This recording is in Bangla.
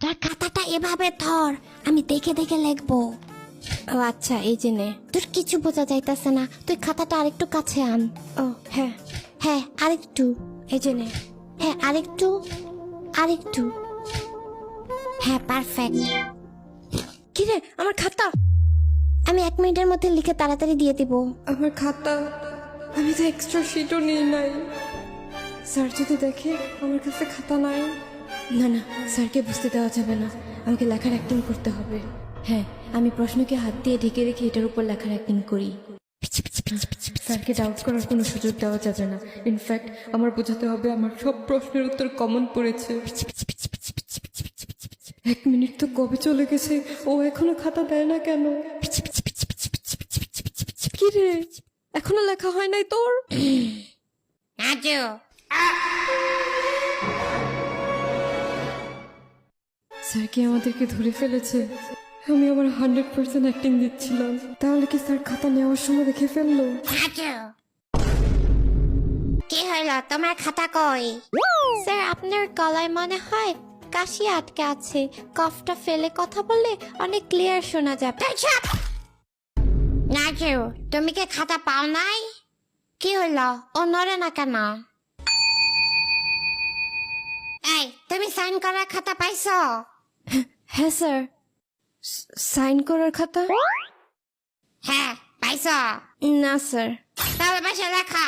তোর খাতাটা এভাবে ধর, আমি দেখে দেখে লিখবো। ও আচ্ছা, এই যে নে। তোর কিছু বোঝা যাইতাছে না, তুই খাতাটা আরেকটু কাছে আন। ও হ্যাঁ, হ্যাঁ আরেকটু। এই যে নে। হ্যাঁ আরেকটু, আরেকটু। হ্যাঁ পারফেক্ট। কিরে আমার খাতা? আমি 1 মিনিটের মধ্যে লিখে তাড়াতাড়ি দিয়ে দিব। আমার খাতা, আমি তো এক্সট্রা শিটও নিই নাই। স্যার যদি দেখে আমার কাছে খাতা নাই। না না, স্যারকে বুঝতে দেওয়া যাবে না, আমাকে লেখার অ্যাক্টিং করতে হবে। হ্যাঁ, আমি প্রশ্নকে হাত দিয়ে ঢেকে রেখে এটার উপর লেখার অ্যাক্টিং করি। স্যারকে ডাউট করার কোনো সুযোগ দেওয়া যাবে না। ইনফ্যাক্ট আমার বোঝাতে হবে আমার সব প্রশ্নের উত্তর কমন পড়েছে। 1 মিনিট তো কবে চলে গেছে, ও এখনো খাতা দেয় না কেন? কি রে, এখনো লেখা হয় নাই তোর? আজো স্যার কি আমাদেরকে ধরে ফেলেছে? আমি আমার 100% অ্যাক্টিং দিচ্ছিলাম, তাহলে কি স্যার খাতা নেওয়ার সময় দেখে ফেললো? আজো কি হইলো, তোমার খাতা কই? স্যার আপনার গলায় মনে হয় কাশি আটকে আছে, কফটা ফেলে কথা বললে অনেক ক্লিয়ার শোনা যাবে। নাজু, তুমি কি খাতা পাও নাই? কি হইলো, ও নড়ে না কেন? এই, তুমি সাইন করার খাতা পাইছো? হ্যাঁ স্যার, সাইন করার খাতা? হ্যাঁ পাইছো। না স্যার। তাহলে বসে লেখা।